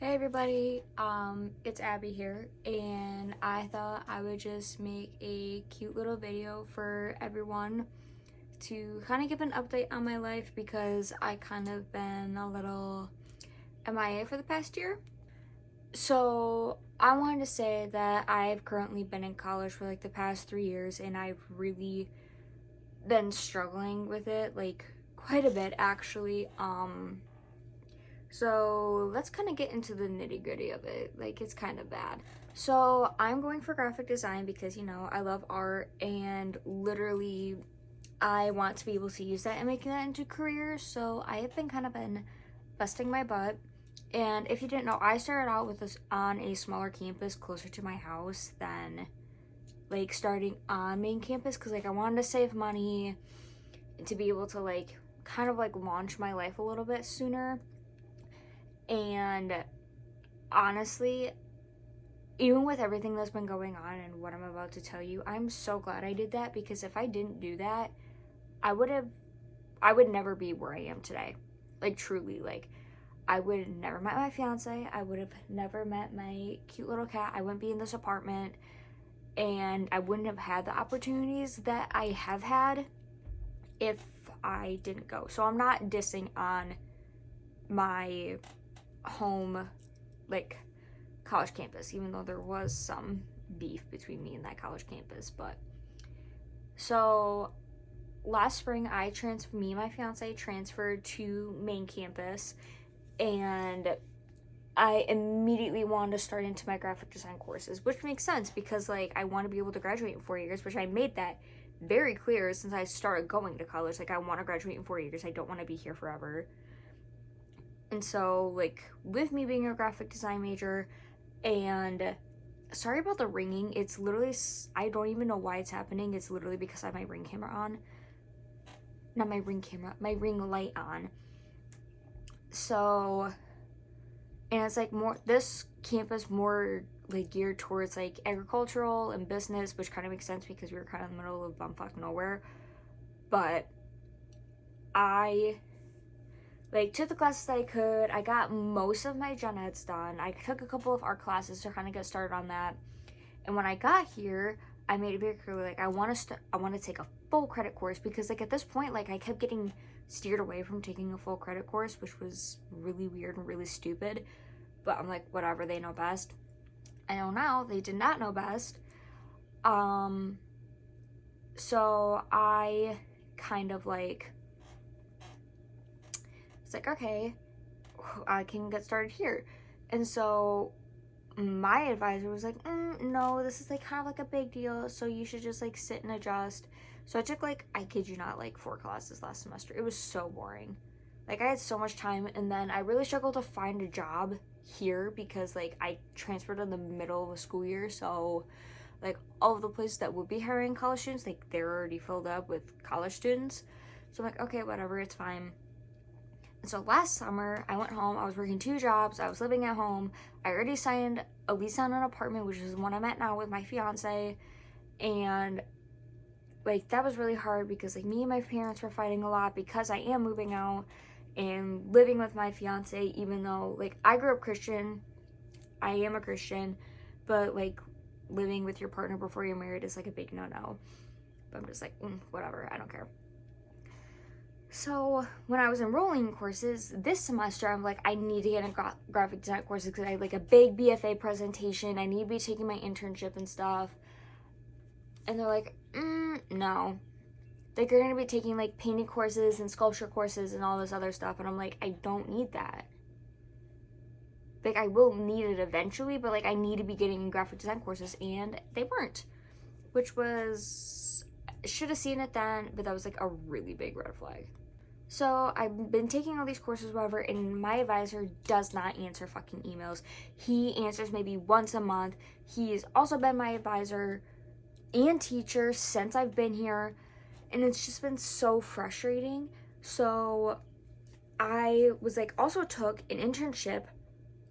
Hey everybody, it's Abby here, and I thought I would just make a cute little video for everyone to kind of give an update on my life because I kind of been a little MIA for the past year. So I wanted to say that I've currently been in college for like the past 3 years, and I've really been struggling with it, like quite a bit actually. So let's kind of get into the nitty gritty of it. Like, it's kind of bad. So I'm going for graphic design because, I love art, and literally I want to be able to use that and making that into a career. So I have been busting my butt. And if you didn't know, I started out with this on a smaller campus closer to my house than like starting on main campus, because like I wanted to save money to be able to like kind of like launch my life a little bit sooner. And honestly, even with everything that's been going on and what I'm about to tell you, I'm so glad I did that, because if I didn't do that, I would never be where I am today. Like, truly, like, I would have never met my fiance. I would have never met my cute little cat. I wouldn't be in this apartment, and I wouldn't have had the opportunities that I have had if I didn't go. So I'm not dissing on my home, like, college campus, even though there was some beef between me and that college campus. But so last spring, me and my fiance transferred to main campus, and I immediately wanted to start into my graphic design courses, which makes sense because like I want to be able to graduate in 4 years, which I made that very clear since I started going to college. Like, I want to graduate in 4 years. I don't want to be here forever. And so, like, with me being a graphic design major, and sorry about the ringing, it's literally, I don't even know why it's happening. It's literally because I have my ring camera on. Not my ring camera, my ring light on. So, and it's like this campus more like geared towards like agricultural and business, which kind of makes sense because we were kind of in the middle of bumfuck nowhere. But I like took the classes that I could. I got most of my gen eds done. I took a couple of art classes to kind of get started on that. And when I got here, I made it very clear, like, I want to take a full credit course, because like at this point, like, I kept getting steered away from taking a full credit course, which was really weird and really stupid. But I'm like, whatever, they know best. I know now they did not know best. So I kind of like, it's like, okay, I can get started here. And so my advisor was like, no, this is like kind of like a big deal, so you should just like sit and adjust. So I took, like, I kid you not, like 4 classes last semester. It was so boring. Like, I had so much time, and then I really struggled to find a job here because like I transferred in the middle of a school year, so like all of the places that would be hiring college students, like, they're already filled up with college students. So I'm like, okay, whatever, it's fine. So last summer, I went home. I was working 2 jobs. I was living at home. I already signed a lease on an apartment, which is the one I'm at now with my fiance. And like, that was really hard because like me and my parents were fighting a lot because I am moving out and living with my fiance, even though like I grew up Christian. I am a Christian, but like living with your partner before you're married is like a big no-no. But I'm just like, whatever, I don't care. So when I was enrolling in courses this semester, I'm like, I need to get in graphic design courses because I have like a big BFA presentation. I need to be taking my internship and stuff. And they're like, no. Like, you're going to be taking like painting courses and sculpture courses and all this other stuff. And I'm like, I don't need that. Like, I will need it eventually, but like I need to be getting in graphic design courses, and they weren't. Which was, should have seen it then, but that was like a really big red flag. So I've been taking all these courses, whatever, and my advisor does not answer fucking emails. He answers maybe once a month. He's also been my advisor and teacher since I've been here, and it's just been so frustrating. So I was like, also took an internship,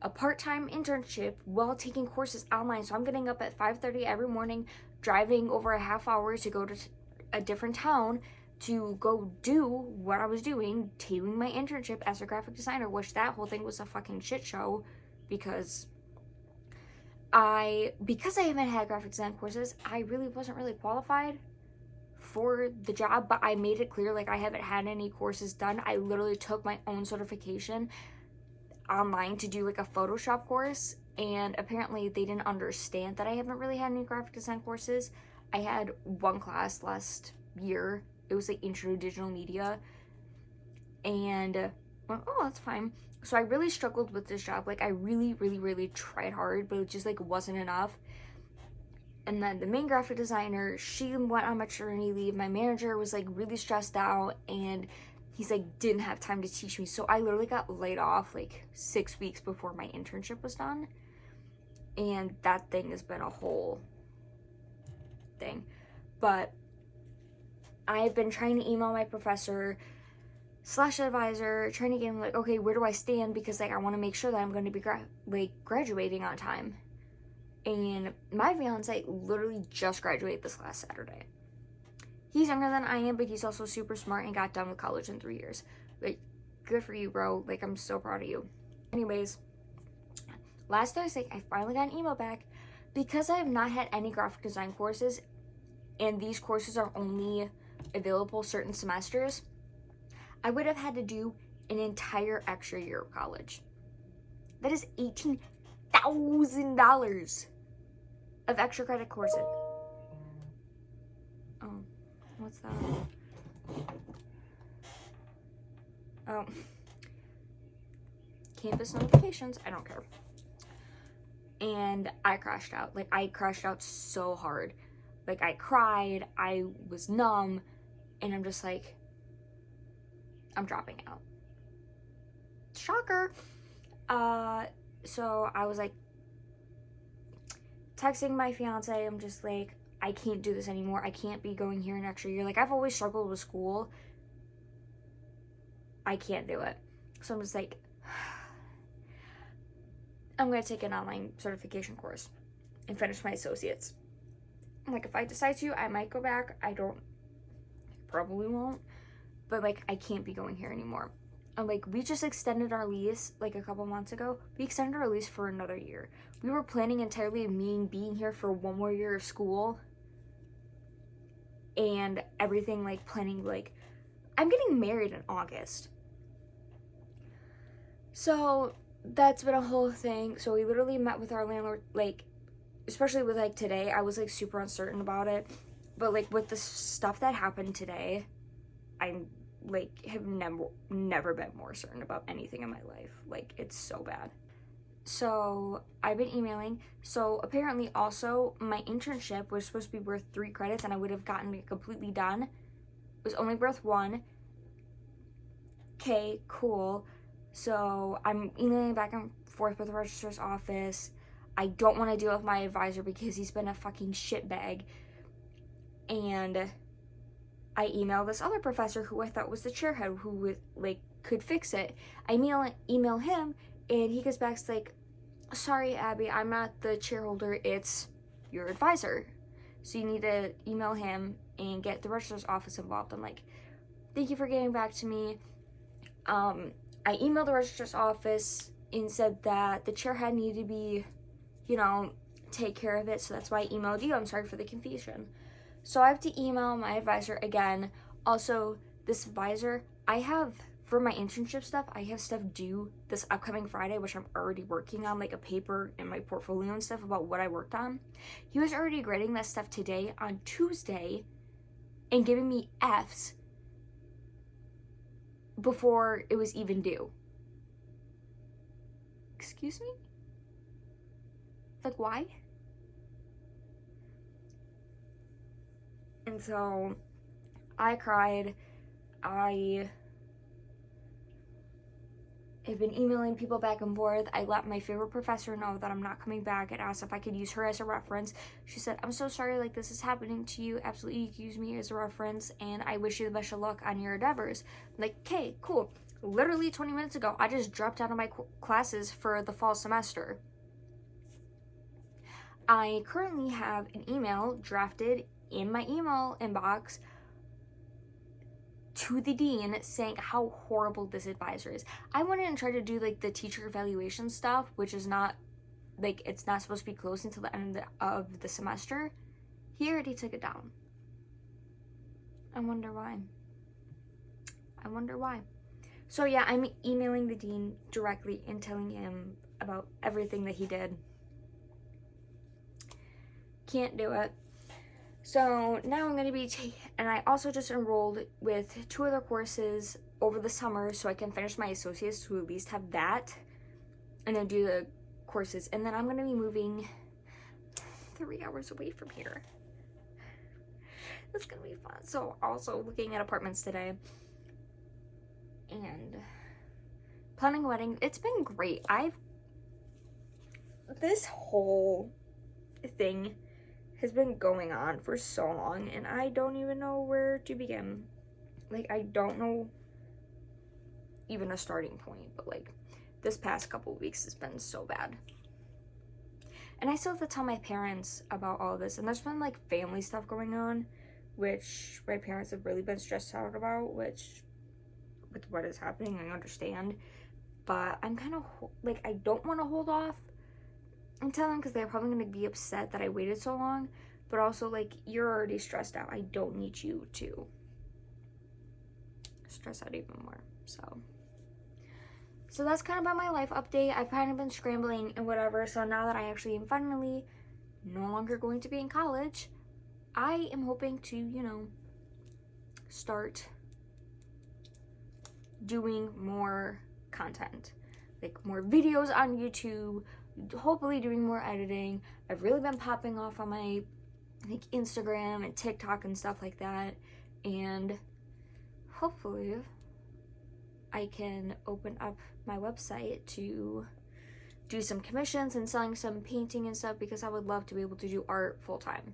a part-time internship, while taking courses online. So I'm getting up at 5:30 every morning, driving over a half hour to go to a different town to go do what I was doing my internship as a graphic designer, which that whole thing was a fucking shit show because because I haven't had graphic design courses, I really wasn't really qualified for the job, but I made it clear, like, I haven't had any courses done. I literally took my own certification online to do like a Photoshop course, and apparently they didn't understand that I haven't really had any graphic design courses. I had one class last year. It was like Intro to Digital Media, and well, oh, that's fine. So I really struggled with this job. Like, I really, really, really tried hard, but it just like wasn't enough. And then the main graphic designer, she went on maternity leave. My manager was like really stressed out, and he's like didn't have time to teach me. So I literally got laid off like 6 weeks before my internship was done. And that thing has been a whole thing. But I've been trying to email my professor / advisor, trying to get him like, okay, where do I stand? Because like I want to make sure that I'm going to be graduating on time. And my fiance literally just graduated this last Saturday. He's younger than I am, but he's also super smart and got done with college in 3 years. Like, good for you, bro. Like, I'm so proud of you. Anyways, last Thursday, I finally got an email back. Because I have not had any graphic design courses, and these courses are only available certain semesters, I would have had to do an entire extra year of college. That is $18,000 of extra credit courses. Oh, what's that? Oh, campus notifications. I don't care. And I crashed out. Like, I crashed out so hard. Like, I cried. I was numb. And I'm just like, I'm dropping out. Shocker. So I was like texting my fiance. I'm just like, I can't do this anymore. I can't be going here an extra year. Like, I've always struggled with school. I can't do it. So I'm just like, I'm going to take an online certification course and finish my associates. Like, if I decide to, I might go back. Probably won't. But, like, I can't be going here anymore. And, like, we just extended our lease, like, a couple months ago. We extended our lease for another year. We were planning entirely of me being here for one more year of school. And everything, like, planning, like, I'm getting married in August. So that's been a whole thing. So we literally met with our landlord, like, especially with like today, I was like super uncertain about it. But like with the stuff that happened today, I like have never been more certain about anything in my life. Like, it's so bad. So I've been emailing. So apparently also my internship was supposed to be worth 3 credits and I would have gotten it completely done. It was only worth 1. Okay, cool. So I'm emailing back and forth with the registrar's office. I don't want to deal with my advisor because he's been a fucking shitbag. And I emailed this other professor who I thought was the chairhead who would, like, could fix it. I email him, and he goes back to like, sorry, Abby, I'm not the chairholder, it's your advisor. So you need to email him and get the registrar's office involved. I'm like, thank you for getting back to me. I emailed the registrar's office and said that the chairhead needed to be, take care of it. So that's why I emailed you. I'm sorry for the confusion. So I have to email my advisor again. Also, this advisor, I have, for my internship stuff, I have stuff due this upcoming Friday, which I'm already working on, like a paper and my portfolio and stuff about what I worked on. He was already grading that stuff today on Tuesday and giving me Fs before it was even due. Excuse me? Like, why? And so I cried. I have been emailing people back and forth. I let my favorite professor know that I'm not coming back and asked if I could use her as a reference. She said, I'm so sorry, like, this is happening to you. Absolutely, you can use me as a reference, and I wish you the best of luck on your endeavors. I'm like, okay, cool. Literally 20 minutes ago, I just dropped out of my classes for the fall semester. I currently have an email drafted in my email inbox to the dean saying how horrible this advisor is. I went in and tried to do like the teacher evaluation stuff, which is not like, it's not supposed to be closed until the end of the semester. He already took it down. I wonder why. So yeah, I'm emailing the dean directly and telling him about everything that he did. Can't do it. So now I'm going to be and I also just enrolled with 2 other courses over the summer so I can finish my associates to at least have that and then do the courses. And then I'm going to be moving 3 hours away from here. It's going to be fun. So also looking at apartments today and planning a wedding. It's been great. This whole thing has been going on for so long and I don't even know where to begin. Like, I don't know even a starting point, but like this past couple of weeks has been so bad. And I still have to tell my parents about all this, and there's been like family stuff going on, which my parents have really been stressed out about, which with what is happening, I understand. But I'm kind of like, I don't want to hold off and tell them because they're probably going to be upset that I waited so long, but also like, you're already stressed out. I don't need you to stress out even more. So that's kind of about my life update. I've kind of been scrambling and whatever. So now that I actually am finally no longer going to be in college, I am hoping to, you know, start doing more content, like more videos on YouTube, hopefully doing more editing. I've really been popping off on my like Instagram and TikTok and stuff like that, and hopefully I can open up my website to do some commissions and selling some painting and stuff, because I would love to be able to do art full-time.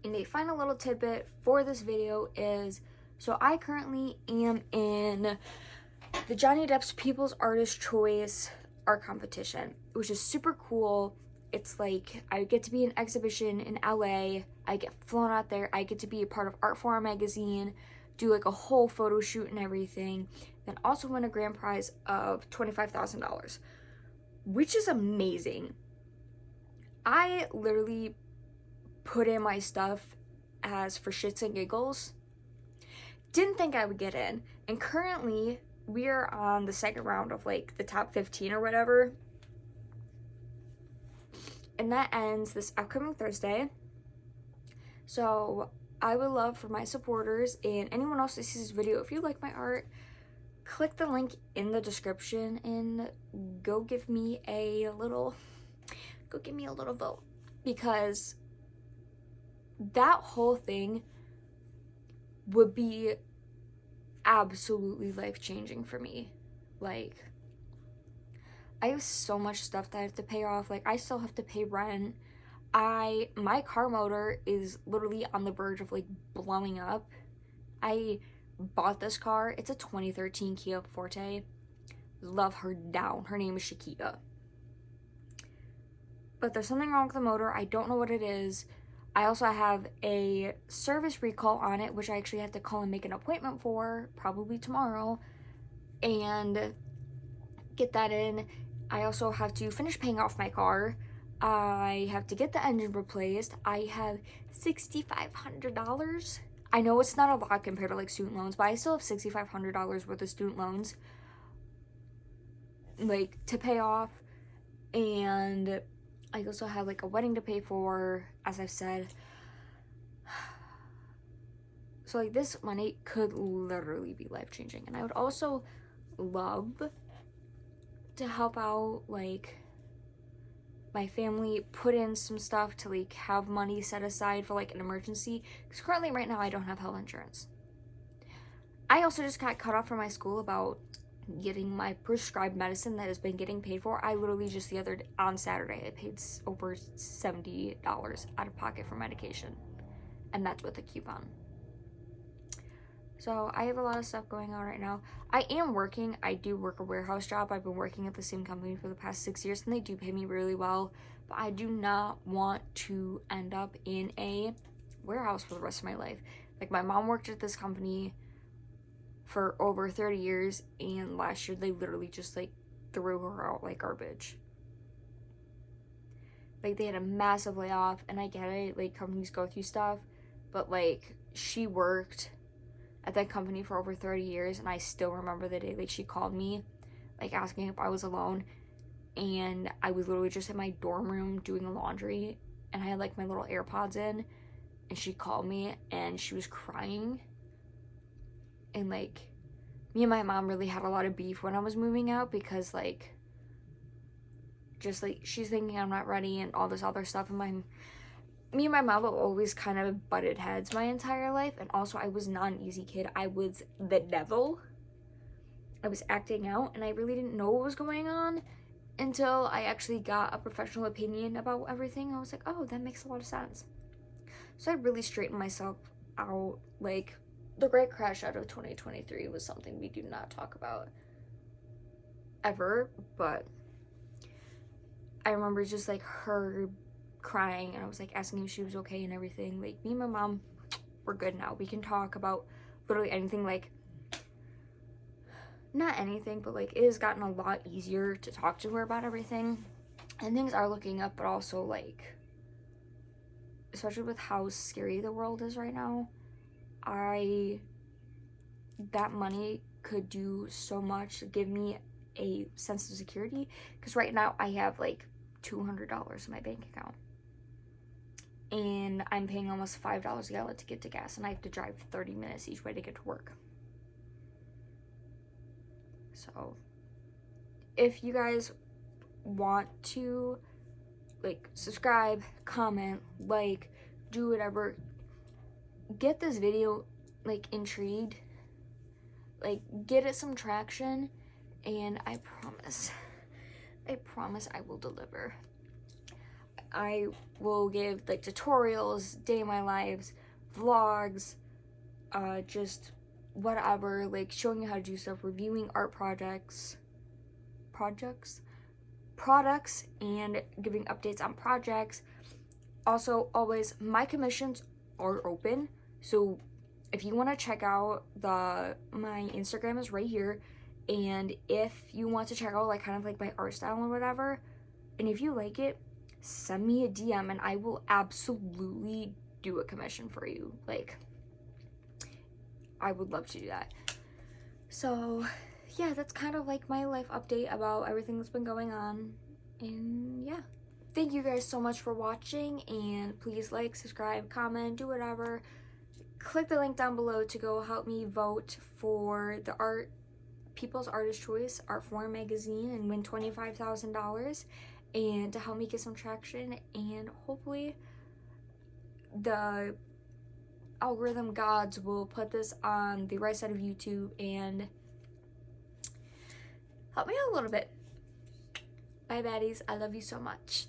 And a final little tidbit for this video is, so I currently am in the Johnny Depp's People's Artist Choice art competition, which is super cool. It's like, I get to be in an exhibition in LA, I get flown out there, I get to be a part of Artforum magazine, do like a whole photo shoot and everything, then also win a grand prize of $25,000, which is amazing. I literally put in my stuff as for shits and giggles. Didn't think I would get in, and currently we are on the second round of like the top 15 or whatever, and that ends this upcoming Thursday. So I would love for my supporters and anyone else that sees this video, if you like my art, click the link in the description and go give me a little vote, because that whole thing would be absolutely life-changing for me. Like, I have so much stuff that I have to pay off. Like, I still have to pay rent. My car motor is literally on the verge of like blowing up. I bought this car. It's a 2013 Kia Forte. Love her down. Her name is Shakita. But there's something wrong with the motor. I don't know what it is. I also have a service recall on it, which I actually have to call and make an appointment for, probably tomorrow, and get that in. I also have to finish paying off my car. I have to get the engine replaced. I have $6,500. I know it's not a lot compared to like student loans, but I still have $6,500 worth of student loans like to pay off. And I also have like a wedding to pay for, as I've said. So like, this money could literally be life-changing. And I would also love to help out like my family, put in some stuff to like have money set aside for like an emergency, because currently right now I don't have health insurance. I also just got cut off from my school about getting my prescribed medicine that has been getting paid for. I literally just on Saturday, I paid over $70 out of pocket for medication, and that's with a coupon. So I have a lot of stuff going on right now. I am working. I do work a warehouse job. I've been working at the same company for the past 6 years, and they do pay me really well, but I do not want to end up in a warehouse for the rest of my life. Like, my mom worked at this company for over 30 years, and last year they literally just like threw her out like garbage. Like, they had a massive layoff, and I get it, like, companies go through stuff, but like, she worked at that company for over 30 years, and I still remember the day like she called me like asking if I was alone, and I was literally just in my dorm room doing the laundry, and I had like my little AirPods in, and she called me and she was crying, and like, me and my mom really had a lot of beef when I was moving out, because like, just like, she's thinking I'm not ready and all this other stuff, and me and my mom have always kind of butted heads my entire life. And also, I was not an easy kid. I was the devil. I was acting out, and I really didn't know what was going on until I actually got a professional opinion about everything. I was like, oh, that makes a lot of sense. So I really straightened myself out. Like, the Great Crash Out of 2023 was something we do not talk about ever, but I remember just like her crying, and I was like asking if she was okay and everything. Like, me and my mom, we're good now. We can talk about literally anything. Like, not anything, but like, it has gotten a lot easier to talk to her about everything, and things are looking up. But also, like, especially with how scary the world is right now, that money could do so much to give me a sense of security, because right now I have like $200 in my bank account, and I'm paying almost $5 a gallon to get to gas, and I have to drive 30 minutes each way to get to work. So if you guys want to, like, subscribe, comment, like, do whatever, get this video like intrigued, like, get it some traction, and I promise I will deliver. I will give like tutorials, day in my lives, vlogs, just whatever, like showing you how to do stuff, reviewing art products, and giving updates on projects. Also, always, my commissions are open, so if you want to check out my Instagram is right here, and if you want to check out like kind of like my art style or whatever, and if you like it, send me a DM and I will absolutely do a commission for you. Like, I would love to do that. So yeah, that's kind of like my life update about everything that's been going on. And yeah, thank you guys so much for watching, and please like, subscribe, comment, do whatever. Click the link down below to go help me vote for the People's Artist Choice Art Forum magazine and win $25,000, and to help me get some traction, and hopefully the algorithm gods will put this on the right side of YouTube and help me out a little bit. Bye baddies, I love you so much.